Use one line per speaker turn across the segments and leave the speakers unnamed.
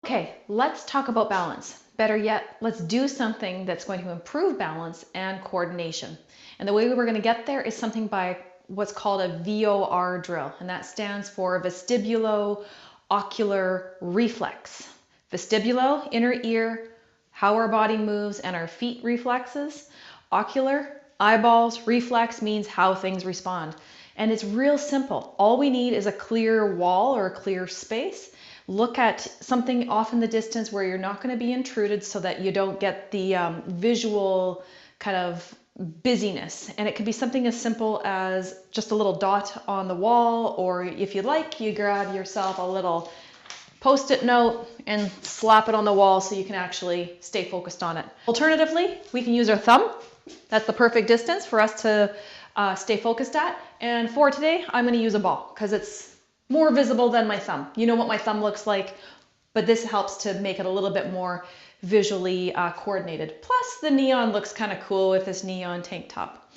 Okay, let's talk about balance. Better yet, let's do something that's going to improve balance and coordination. And the way we're going to get there is something by what's called a VOR drill, and that stands for vestibulo-ocular reflex. Vestibulo, inner ear, how our body moves and our feet reflexes. Ocular, eyeballs, reflex means how things respond. And it's real simple. All we need is a clear wall or a clear space. Look at something off in the distance where you're not going to be intruded so that you don't get the visual kind of busyness. And it could be something as simple as just a little dot on the wall, or if you like, you grab yourself a little Post-it note and slap it on the wall so you can actually stay focused on it. Alternatively, we can use our thumb. That's the perfect distance for us to stay focused at. And for today, I'm going to use a ball because it's more visible than my thumb. You know what my thumb looks like, but this helps to make it a little bit more visually coordinated. Plus, the neon looks kind of cool with this neon tank top.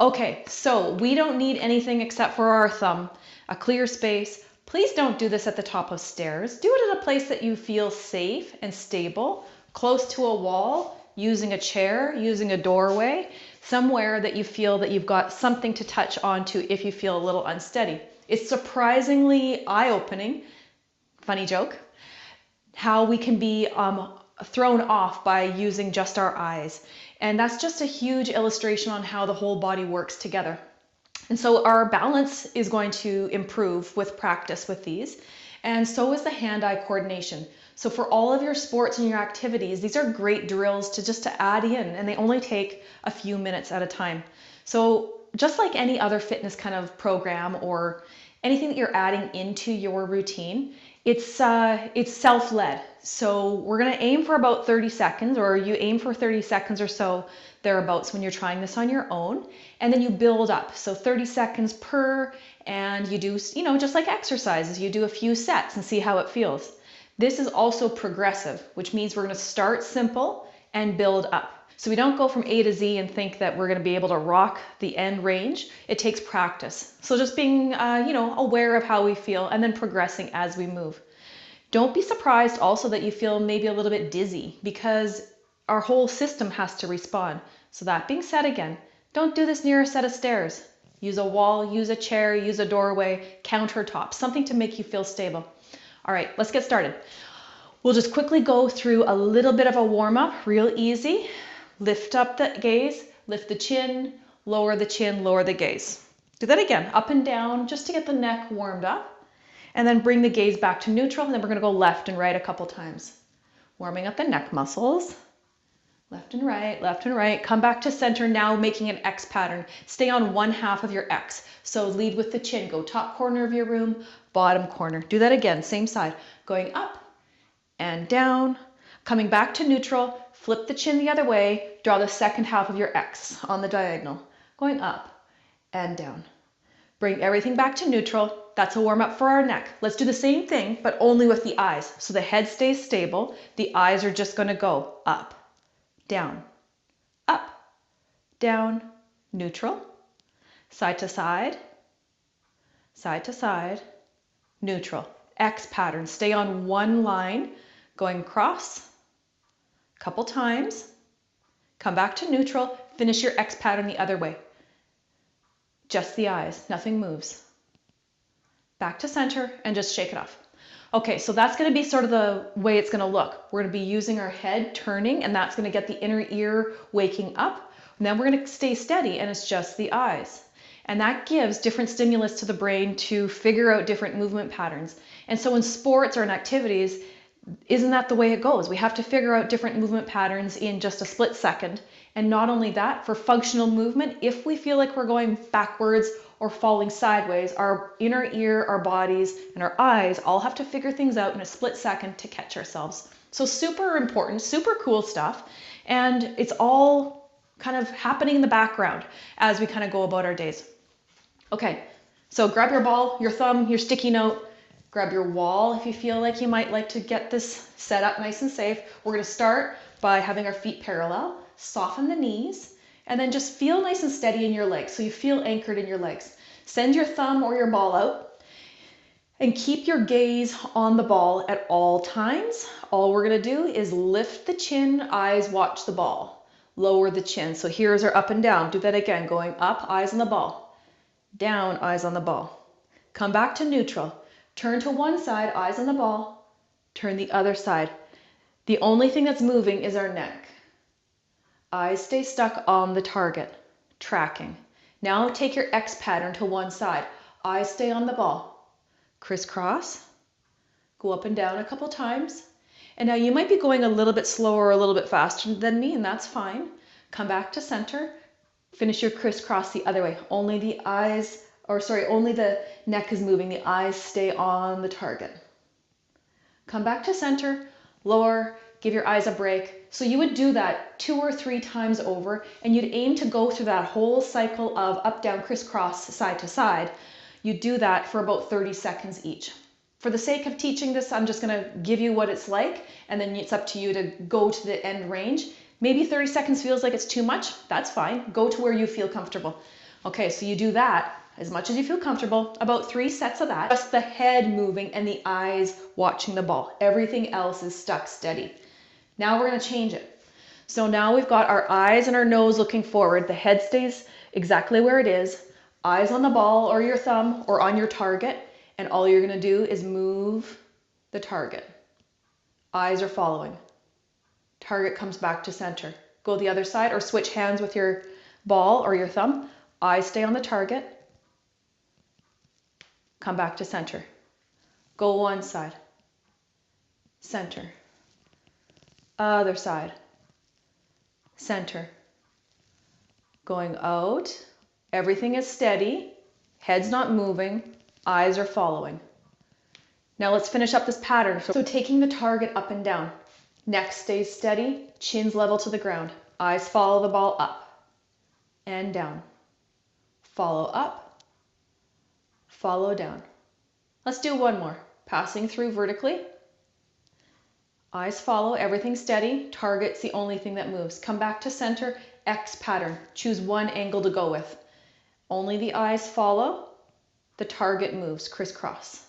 Okay, so we don't need anything except for our thumb, a clear space. Please don't do this at the top of stairs. Do it at a place that you feel safe and stable, close to a wall, using a chair, using a doorway, somewhere that you feel that you've got something to touch onto if you feel a little unsteady. It's surprisingly eye-opening, funny joke, how we can be thrown off by using just our eyes. And that's just a huge illustration on how the whole body works together. And so our balance is going to improve with practice with these, and so is the hand-eye coordination. So for all of your sports and your activities, these are great drills to add in, and they only take a few minutes at a time. So just like any other fitness kind of program or anything that you're adding into your routine, it's self-led. So we're going to aim for about 30 seconds, or you aim for 30 seconds or so thereabouts when you're trying this on your own, and then you build up. So 30 seconds per, and you do, just like exercises, you do a few sets and see how it feels. This is also progressive, which means we're going to start simple and build up. So we don't go from A to Z and think that we're going to be able to rock the end range. It takes practice. So just being, aware of how we feel and then progressing as we move. Don't be surprised also that you feel maybe a little bit dizzy, because our whole system has to respond. So that being said, again, don't do this near a set of stairs. Use a wall, use a chair, use a doorway, countertop, something to make you feel stable. All right, let's get started. We'll just quickly go through a little bit of a warm-up, real easy. Lift up the gaze, lift the chin, lower the gaze. Do that again, up and down, just to get the neck warmed up. And then bring the gaze back to neutral, and then we're going to go left and right a couple times. Warming up the neck muscles. Left and right, come back to center, now making an X pattern. Stay on one half of your X. So lead with the chin, go top corner of your room, bottom corner. Do that again, same side. Going up and down, coming back to neutral, flip the chin the other way, draw the second half of your X on the diagonal. Going up and down. Bring everything back to neutral. That's a warm up for our neck. Let's do the same thing, but only with the eyes. So the head stays stable. The eyes are just going to go up, down, up, down, neutral, side to side, neutral. X pattern. Stay on one line, going across, couple times, come back to neutral, finish your X pattern the other way. Just the eyes, nothing moves. Back to center and just shake it off. Okay, so that's going to be sort of the way it's going to look. We're going to be using our head turning, and that's going to get the inner ear waking up. And then we're going to stay steady, and it's just the eyes. And that gives different stimulus to the brain to figure out different movement patterns. And so in sports or in activities, isn't that the way it goes? We have to figure out different movement patterns in just a split second. And not only that, for functional movement, if we feel like we're going backwards or falling sideways, our inner ear, our bodies, and our eyes all have to figure things out in a split second to catch ourselves. So super important, super cool stuff. And it's all kind of happening in the background as we kind of go about our days. Okay, so grab your ball, your thumb, your sticky note, grab your wall if you feel like you might like to get this set up nice and safe. We're going to start by having our feet parallel, soften the knees, and then just feel nice and steady in your legs, so you feel anchored in your legs. Send your thumb or your ball out. And keep your gaze on the ball at all times. All we're gonna do is lift the chin, eyes watch the ball. Lower the chin. So here's our up and down. Do that again, going up, eyes on the ball. Down, eyes on the ball. Come back to neutral. Turn to one side, eyes on the ball. Turn the other side. The only thing that's moving is our neck. Eyes stay stuck on the target, tracking. Now take your X pattern to one side. Eyes stay on the ball. Crisscross, go up and down a couple times. And now you might be going a little bit slower or a little bit faster than me, and that's fine. Come back to center, finish your crisscross the other way. Only the neck is moving, the eyes stay on the target. Come back to center, lower, give your eyes a break. So you would do that 2 or 3 times over, and you'd aim to go through that whole cycle of up, down, crisscross, side to side. You do that for about 30 seconds each. For the sake of teaching this, I'm just gonna give you what it's like, and then it's up to you to go to the end range. Maybe 30 seconds feels like it's too much, that's fine. Go to where you feel comfortable. Okay, so you do that as much as you feel comfortable, about 3 sets of that. Just the head moving and the eyes watching the ball. Everything else is stuck steady. Now we're gonna change it. So now we've got our eyes and our nose looking forward. The head stays exactly where it is. Eyes on the ball or your thumb or on your target, and all you're gonna do is move the target. Eyes are following. Target comes back to center. Go the other side or switch hands with your ball or your thumb. Eyes stay on the target. Come back to center. Go one side. Center. Other side. Center. Going out. Everything is steady, head's not moving, eyes are following. Now let's finish up this pattern. So taking the target up and down, neck stays steady, chin's level to the ground, eyes follow the ball up and down, follow up, follow down. Let's do one more, passing through vertically. Eyes follow, everything steady, target's the only thing that moves. Come back to center, X pattern, choose one angle to go with. Only the eyes follow, the target moves, crisscross.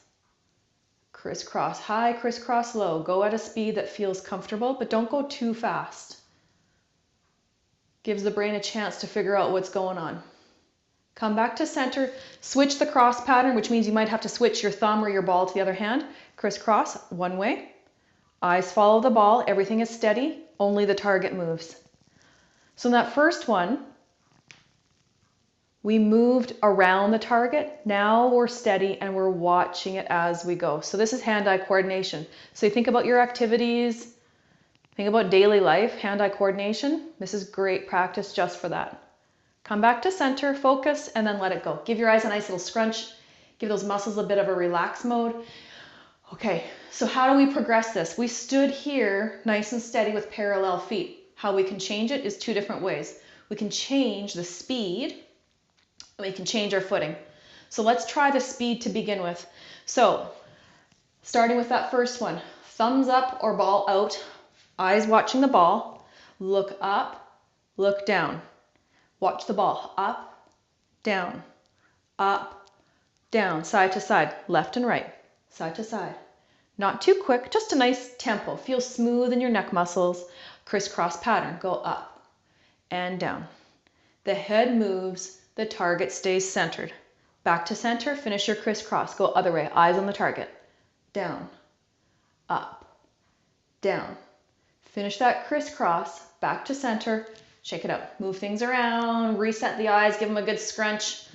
Crisscross high, crisscross low. Go at a speed that feels comfortable, but don't go too fast. Gives the brain a chance to figure out what's going on. Come back to center, switch the cross pattern, which means you might have to switch your thumb or your ball to the other hand. Crisscross, one way. Eyes follow the ball, everything is steady, only the target moves. So in that first one, we moved around the target. Now we're steady and we're watching it as we go. So this is hand-eye coordination. So you think about your activities, think about daily life, hand-eye coordination. This is great practice just for that. Come back to center, focus, and then let it go. Give your eyes a nice little scrunch. Give those muscles a bit of a relax mode. Okay, so how do we progress this? We stood here nice and steady with parallel feet. How we can change it is 2 different ways. We can change the speed, we can change our footing. So let's try the speed to begin with. So starting with that first one, thumbs up or ball out, eyes watching the ball, look up, look down. Watch the ball, up, down, side to side, left and right, side to side. Not too quick, just a nice tempo. Feel smooth in your neck muscles. Crisscross pattern, go up and down. The head moves, the target stays centered. Back to center, finish your crisscross. Go other way, eyes on the target. Down, up, down. Finish that crisscross, back to center, shake it up. Move things around, reset the eyes, give them a good scrunch.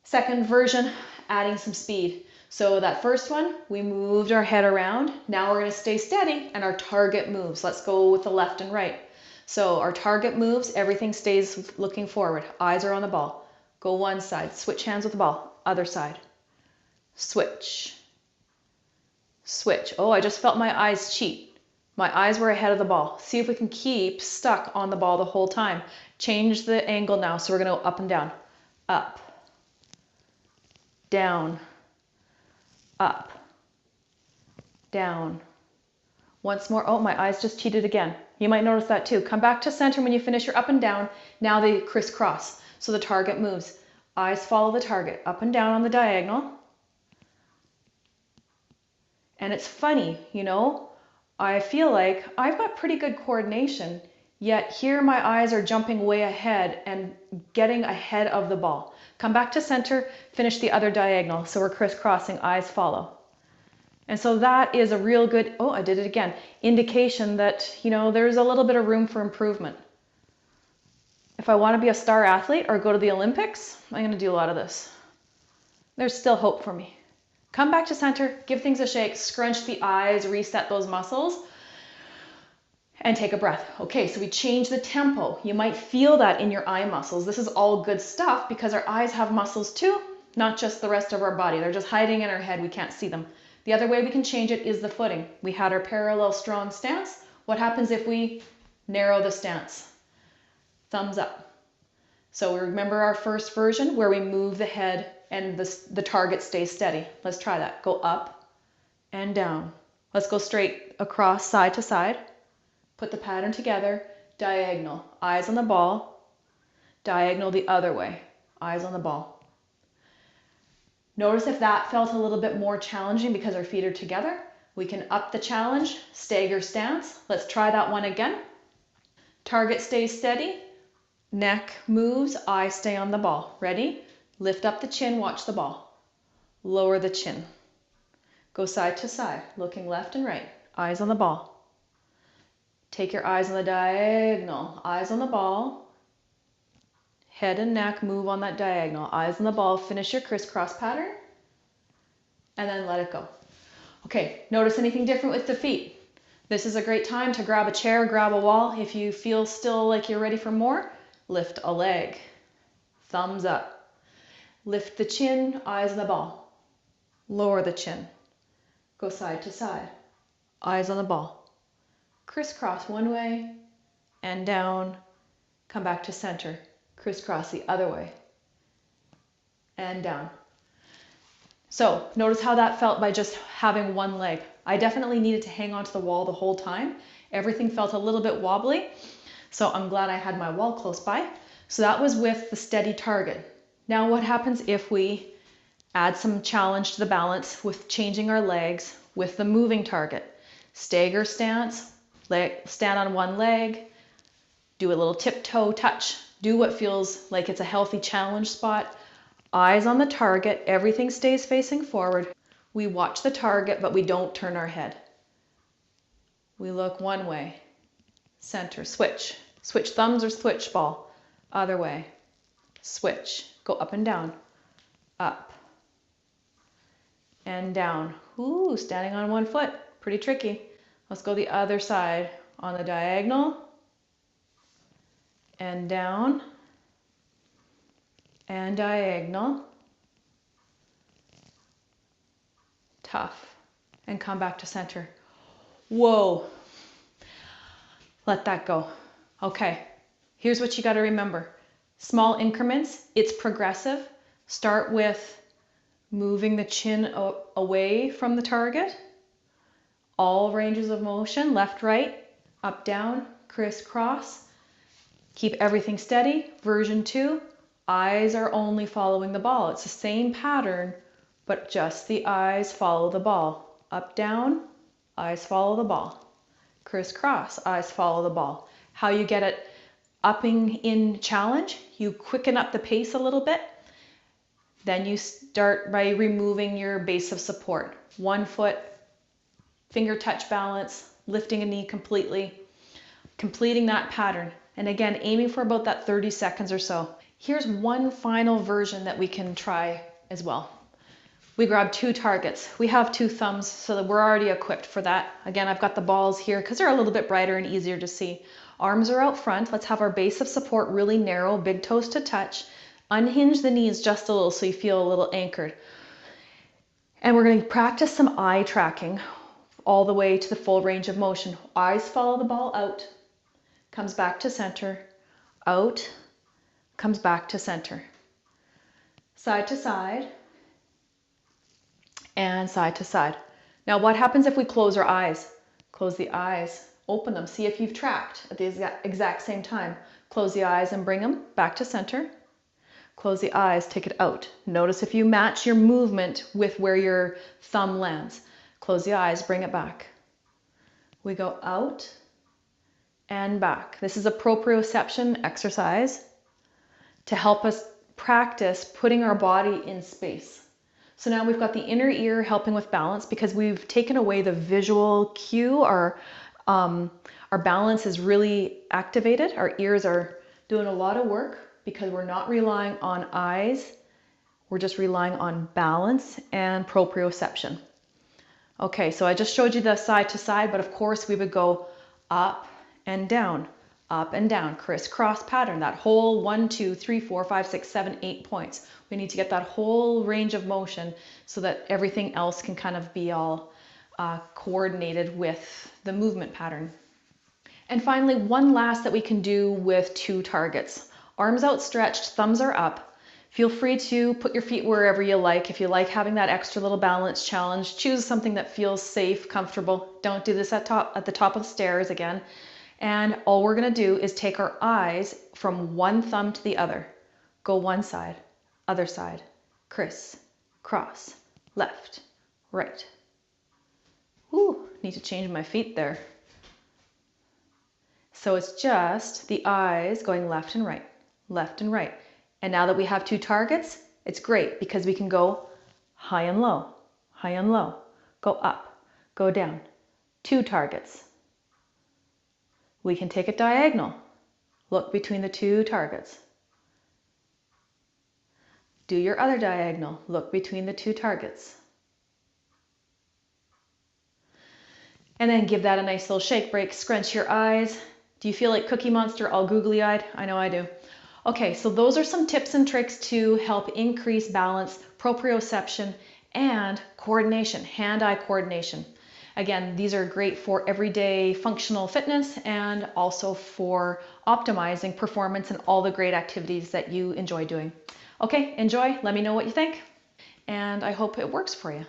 Second version, adding some speed. So that first one, we moved our head around. Now we're gonna stay steady and our target moves. Let's go with the left and right. So our target moves, everything stays looking forward. Eyes are on the ball. Go one side, switch hands with the ball, other side. Switch, switch. Oh, I just felt my eyes cheat. My eyes were ahead of the ball. See if we can keep stuck on the ball the whole time. Change the angle now, so we're gonna go up and down. Up, down, up, down. Once more. Oh, my eyes just cheated again. You might notice that too. Come back to center when you finish your up and down. Now they crisscross, so the target moves. Eyes follow the target, up and down on the diagonal. And it's funny, you know, I feel like I've got pretty good coordination, yet here my eyes are jumping way ahead and getting ahead of the ball. Come back to center, finish the other diagonal. So we're crisscrossing, eyes follow. And so that is a real good, oh, I did it again, indication that, you know, there's a little bit of room for improvement. If I want to be a star athlete or go to the Olympics, I'm going to do a lot of this. There's still hope for me. Come back to center, give things a shake, scrunch the eyes, reset those muscles, and take a breath. Okay, so we change the tempo. You might feel that in your eye muscles. This is all good stuff because our eyes have muscles too, not just the rest of our body. They're just hiding in our head. We can't see them. The other way we can change it is the footing. We had our parallel strong stance. What happens if we narrow the stance? Thumbs up. So remember our first version where we move the head and the target stays steady. Let's try that. Go up and down. Let's go straight across side to side. Put the pattern together. Diagonal. Eyes on the ball. Diagonal the other way. Eyes on the ball. Notice if that felt a little bit more challenging because our feet are together. We can up the challenge. Stagger stance. Let's try that one again. Target stays steady. Neck moves. Eyes stay on the ball. Ready? Lift up the chin, watch the ball. Lower the chin. Go side to side, looking left and right. Eyes on the ball. Take your eyes on the diagonal. Eyes on the ball. Head and neck move on that diagonal. Eyes on the ball. Finish your crisscross pattern. And then let it go. Okay, notice anything different with the feet? This is a great time to grab a chair, grab a wall. If you feel still like you're ready for more, lift a leg. Thumbs up. Lift the chin, eyes on the ball. Lower the chin. Go side to side. Eyes on the ball. Crisscross one way and down. Come back to center. Crisscross the other way and down. So notice how that felt by just having one leg. I definitely needed to hang onto the wall the whole time. Everything felt a little bit wobbly. So I'm glad I had my wall close by. So that was with the steady target. Now what happens if we add some challenge to the balance with changing our legs with the moving target? Stagger stance, stand on one leg, do a little tiptoe touch, do what feels like it's a healthy challenge spot. Eyes on the target, everything stays facing forward. We watch the target, but we don't turn our head. We look one way, center, switch. Switch thumbs or switch ball, other way, switch. Go up and down, up and down. Ooh, standing on one foot, pretty tricky. Let's go the other side on the diagonal and down and diagonal. Tough. And come back to center. Whoa. Let that go. Okay, here's what you got to remember. Small increments, it's progressive. Start with moving the chin away from the target. All ranges of motion, left, right, up, down, crisscross. Keep everything steady. Version 2, eyes are only following the ball. It's the same pattern, but just the eyes follow the ball. Up, down, eyes follow the ball. Crisscross, eyes follow the ball. How you get it upping in challenge, you quicken up the pace a little bit. Then you start by removing your base of support. 1 foot, finger touch balance, lifting a knee completely, completing that pattern. And again, aiming for about that 30 seconds or so. Here's one final version that we can try as well. We grab 2 targets. We have 2 thumbs, so that we're already equipped for that. Again, I've got the balls here because they're a little bit brighter and easier to see. Arms are out front. Let's have our base of support really narrow, big toes to touch. Unhinge the knees just a little so you feel a little anchored. And we're going to practice some eye tracking all the way to the full range of motion. Eyes follow the ball out, comes back to center, out, comes back to center. Side to side, and side to side. Now what happens if we close our eyes? Close the eyes, open them, see if you've tracked at the exact same time. Close the eyes and bring them back to center. Close the eyes, take it out. Notice if you match your movement with where your thumb lands. Close Close the eyes, bring it back. We go out and back. This is a proprioception exercise to help us practice putting our body in space. So now we've got the inner ear helping with balance because we've taken away the visual cue. Our balance is really activated. Our ears are doing a lot of work because we're not relying on eyes. We're just relying on balance and proprioception. Okay, so I just showed you the side to side, but of course we would go up and down, crisscross pattern, that whole 1, 2, 3, 4, 5, 6, 7, 8 points. We need to get that whole range of motion so that everything else can kind of be all coordinated with the movement pattern. And finally, one last that we can do with 2 targets. Arms outstretched, thumbs are up. Feel free to put your feet wherever you like. If you like having that extra little balance challenge, choose something that feels safe, comfortable. Don't do this at the top of the stairs again. And all we're gonna do is take our eyes from one thumb to the other. Go one side, other side, criss, cross, left, right. Ooh, need to change my feet there. So it's just the eyes going left and right, left and right. And now that we have 2 targets, it's great because we can go high and low, go up, go down. 2 targets. We can take it diagonal. Look between the 2 targets. Do your other diagonal. Look between the 2 targets. And then give that a nice little shake, break, scrunch your eyes. Do you feel like Cookie Monster all googly-eyed? I know I do. Okay, so those are some tips and tricks to help increase balance, proprioception, and coordination, hand-eye coordination. Again, these are great for everyday functional fitness and also for optimizing performance and all the great activities that you enjoy doing. Okay, enjoy. Let me know what you think. And I hope it works for you.